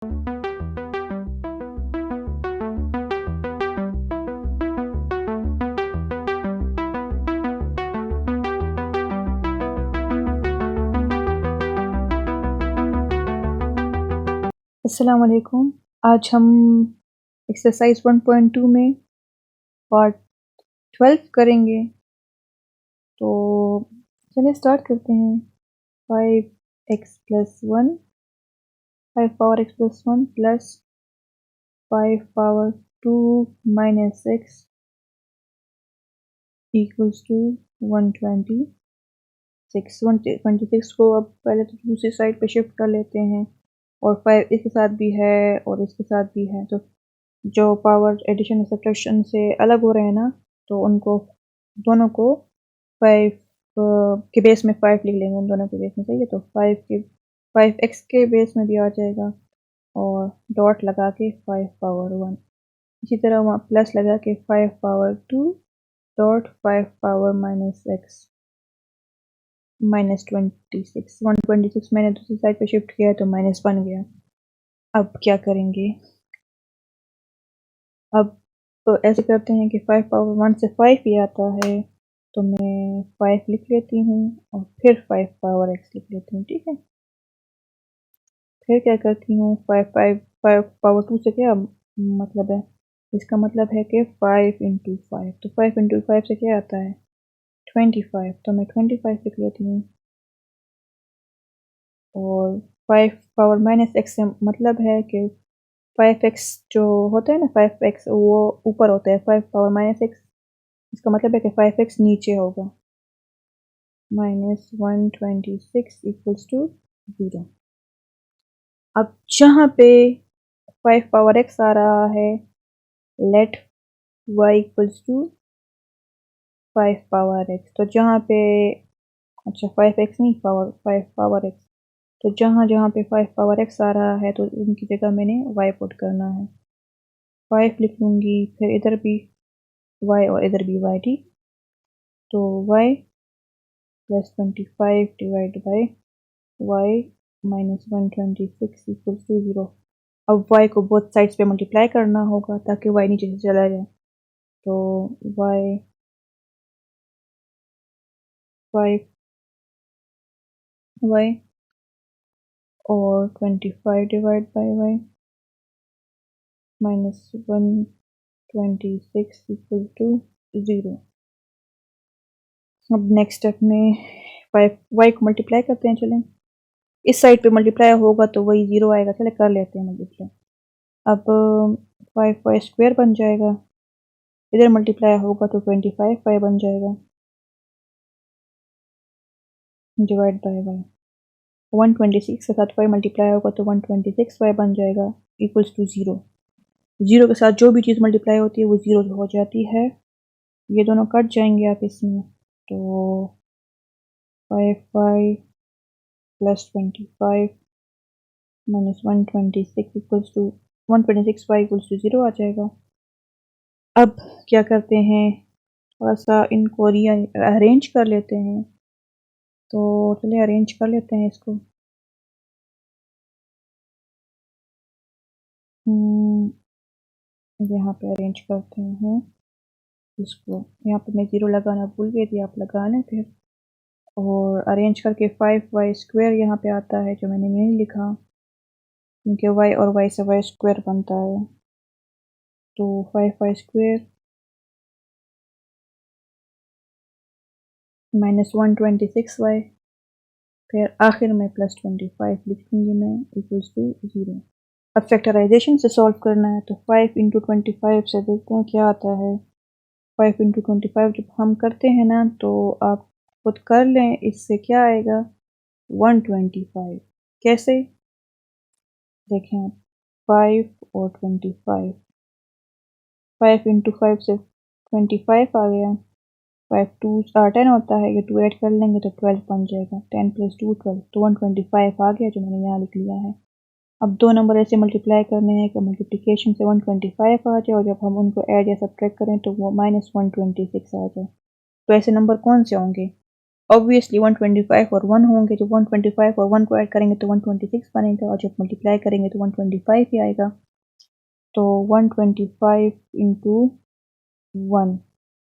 अस्सलाम वालेकुम। आज हम एक्सरसाइज 1.2 में पार्ट 12 करेंगे। तो चलिए स्टार्ट करते हैं। 5x plus 1 5 power x plus 1 plus 5 power 2 minus x equals to 126 को अब पहले तो दूसरी साइड पे शिफ्ट कर लेते हैं, और 5 इसके साथ भी है और इसके साथ भी है, तो जो पावर एडिशन सब्ट्रैक्शन से अलग हो रहे हैं ना, तो उनको दोनों को 5 के बेस में 5 लिख लेंगे, उन दोनों के बेस में। सही है, तो 5x के बेस में भी आ जाएगा, और डॉट लगा के 5 पावर 1। इसी तरह वहाँ प्लस लगा के 5 power 2 dot 5 power minus x minus 26। 126 मैंने दूसरी साइड पे शिफ्ट किया तो माइनस बन गया। अब क्या करेंगे? अब तो ऐसे करते हैं कि 5 पावर 1 से 5 ही आता है, तो मैं 5 लिख लेती हूँ और फिर 5 पावर x लिख लेती हूँ। ठीक है, फिर क्या करती हूँ, 5 पावर 2 से क्या मतलब है? इसका मतलब है कि 5 इंटू 5, तो 5 इंटू 5 से क्या आता है? 25, तो मैं 25 लिख लेती हूँ। और 5 पावर माइनस x से मतलब है कि 5x जो होता है ना, 5x वो ऊपर होता है, 5 पावर माइनस x, इसका मतलब है कि 5x नीचे होगा। Minus 126 equals to 0। अब जहाँ पे 5 पावर x आ रहा है, let y equals to 5 power x, तो जहाँ पे, अच्छा 5x नहीं, 5 पावर x, तो जहाँ जहाँ पे 5 पावर x आ रहा है तो उनकी जगह मैंने y पुट करना है। 5 लिख लूँगी, फिर इधर भी y और इधर भी y। ठीक, तो y plus 25 divide by y minus 126 equals to 0। अब y को बोथ साइड्स पे मल्टीप्लाई करना होगा ताकि y नीचे से चला जाए, तो y 5 y और 25 divide by y minus 126 equal to 0। अब नेक्स्ट स्टेप में 5 y को मल्टीप्लाई करते हैं। चलें, इस साइड पे मल्टीप्लाई होगा तो वही 0 आएगा। चले कर लेते हैं मल्टीप्लाई। अब 5y स्क्वायर बन जाएगा, इधर मल्टीप्लाई होगा तो 25y बन जाएगा, डिवाइड बाय y। 126 के साथ y मल्टीप्लाई होगा तो 126y बन जाएगा, इक्वल्स टू 0। 0 के साथ जो भी चीज़ मल्टीप्लाई होती है वो 0 हो जाती है। ये दोनों कट जाएंगे आपस में, तो 5y plus 25 minus 126 equals to 126y equals to 0 आ जाएगा। अब क्या करते हैं, थोड़ा सा इनको अरेंज कर लेते हैं, तो चलिए अरेंज कर लेते हैं इसको। यहाँ पे अरेंज करते हैं इसको। यहाँ पे मैं 0 लगाना भूल गई थी, आप लगा लें फिर। और अरेंज करके 5y स्क्वायर यहाँ पे आता है, जो मैंने नहीं लिखा क्योंकि y और y से y स्क्वायर बनता है, तो 5y स्क्वायर माइनस 126y, फिर आखिर में प्लस 25 लिख दूँगी मैं, इक्वल्स टू 0। अब फैक्टराइजेशन से सॉल्व करना है, तो 5 इंटू 25 से देखते हैं क्या आता है। 5 इंटू 25 जब हम करते हैं ना, तो आप खुद कर लें, इससे क्या आएगा 125। कैसे देखें आप, 5 और 25, 5 इंटू 5 से 25 आ गया, 5 2 10 होता है, ये 2 ऐड कर लेंगे तो 12 बन जाएगा, 10 प्लस 2 12, तो 125 आ गया जो मैंने यहाँ लिख लिया है। अब दो नंबर ऐसे मल्टीप्लाई करने हैं कि मल्टीप्लिकेशन से 125 आ जाए, और जब हम उनको ऐड या सब्ट्रैक्ट करें तो वो माइनस 126 आ जाए। तो ऐसे नंबर कौन से होंगे? ऑब्वियसली 125 और 1 होंगे, जब 125 और 1 को ऐड करेंगे तो 126 बनेगा, और जब मल्टीप्लाई करेंगे तो 125 ही आएगा। तो 125 इंटू 1,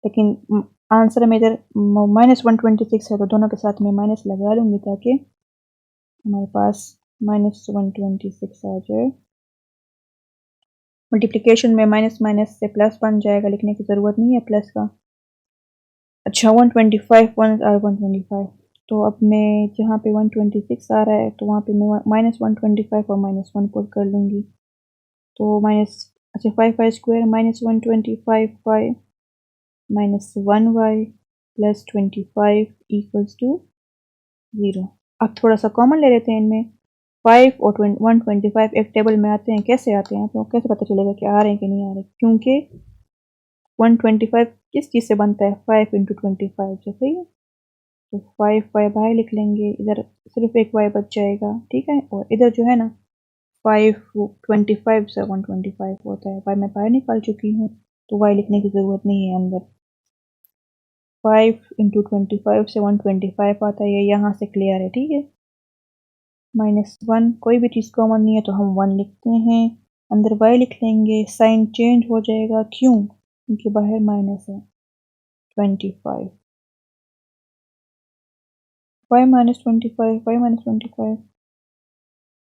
लेकिन आंसर में इधर -126 है तो दोनों के साथ में माइनस लगा लूँगी ताकि हमारे पास -126 आ जाए। मल्टीप्लिकेशन में माइनस माइनस से प्लस बन जाएगा, लिखने की ज़रूरत नहीं है प्लस का। अच्छा 125 1 और 125, तो अब मैं जहाँ पे 126 आ रहा है तो वहाँ पे मैं -125 और -1 पुट कर लूँगी। तो अच्छा 5y square -125 y -1y plus 25 equals to 0। अब थोड़ा सा कॉमन ले लेते हैं इनमें। 5 और 125 एक टेबल में आते हैं, कैसे आते हैं तो कैसे पता चलेगा कि आ रहे हैं कि नहीं आ रहे? क्योंकि 125 किस चीज़ से बनता है? 5 इंटू 25 से, सही है। तो 5y बाहर लिख लेंगे, इधर सिर्फ एक y बच जाएगा, ठीक है। और इधर जो है ना 525 से 125 होता है, y मैं बाहर निकाल चुकी हूँ तो y लिखने की ज़रूरत नहीं है अंदर। 5 इंटू 25 से 125 आता है, ये यहाँ से क्लियर है, ठीक है। -1 कोई भी चीज़ कॉमन नहीं है तो हम 1 लिखते हैं, अंदर y लिख लेंगे, साइन चेंज हो जाएगा, क्यों? क्योंकि बाहर माइनस है। 25 y -25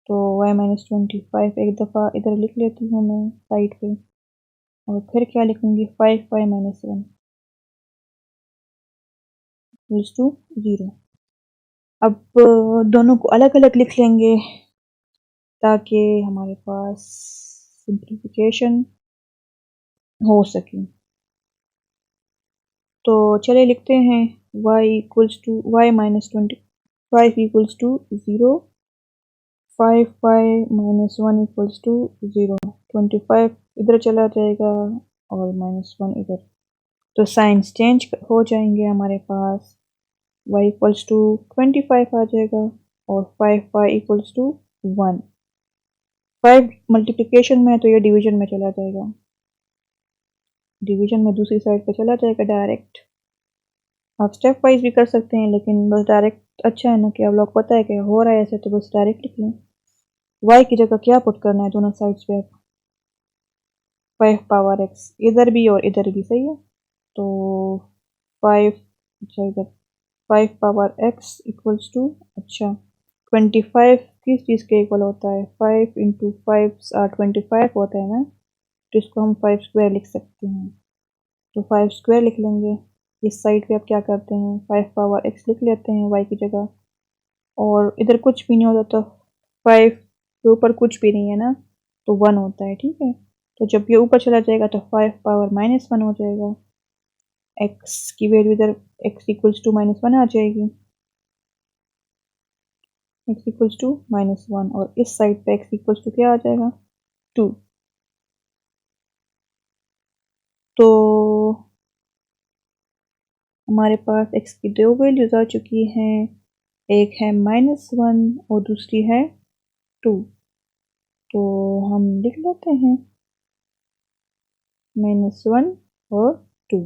तो y -25 एक दफ़ा इधर लिख लेती हूँ मैं साइड पे, और फिर क्या लिखूँगी? 5y -1 equals to 0। अब दोनों को अलग अलग लिख लेंगे ताकि हमारे पास सिंप्लीफिकेशन हो सके। तो चलिए लिखते हैं y equals to y -25 equals to 0, 5y -1 equals to 0। 25 इधर चला जाएगा और -1 इधर, तो साइंस चेंज हो जाएंगे, हमारे पास y इक्वल्स टू 25 आ जाएगा और 5y इक्वल्स टू 1। 5 मल्टीप्लिकेशन में है तो ये डिवीजन में चला जाएगा, डिवीजन में दूसरी साइड पे चला जाएगा डायरेक्ट। आप स्टेप वाइज भी कर सकते हैं, लेकिन बस डायरेक्ट अच्छा है ना कि आप लोग पता है कि हो रहा है ऐसे, तो बस डायरेक्ट लिख लें। y की जगह क्या पुट करना है दोनों साइड्स पे? 5 पावर x, इधर भी और इधर भी, सही है। तो 5, अच्छा इधर 5 पावर x इक्वल्स टू, अच्छा 25 किस चीज़ के इक्वल होता है? 5 इंटू 5 25 होता है ना, तो इसको हम 5 स्क्वायर लिख सकते हैं, तो 5 स्क्वायर लिख लेंगे। इस साइड पे आप क्या करते हैं? 5 पावर x लिख लेते हैं y की जगह, और इधर कुछ भी नहीं होता तो 5 के ऊपर कुछ भी नहीं है ना, तो 1 होता है, ठीक है। तो जब ये ऊपर चला जाएगा तो 5 पावर -1 हो जाएगा, x की वैल्यू इधर x इक्वल्स टू -1 आ जाएगी, x इक्वल्स टू -1, और इस साइड पे x इक्वल्स टू क्या आ जाएगा? 2। तो हमारे पास x की दो वैल्यूज आ चुकी हैं, एक है -1 और दूसरी है 2। तो हम लिख लेते हैं -1 और 2।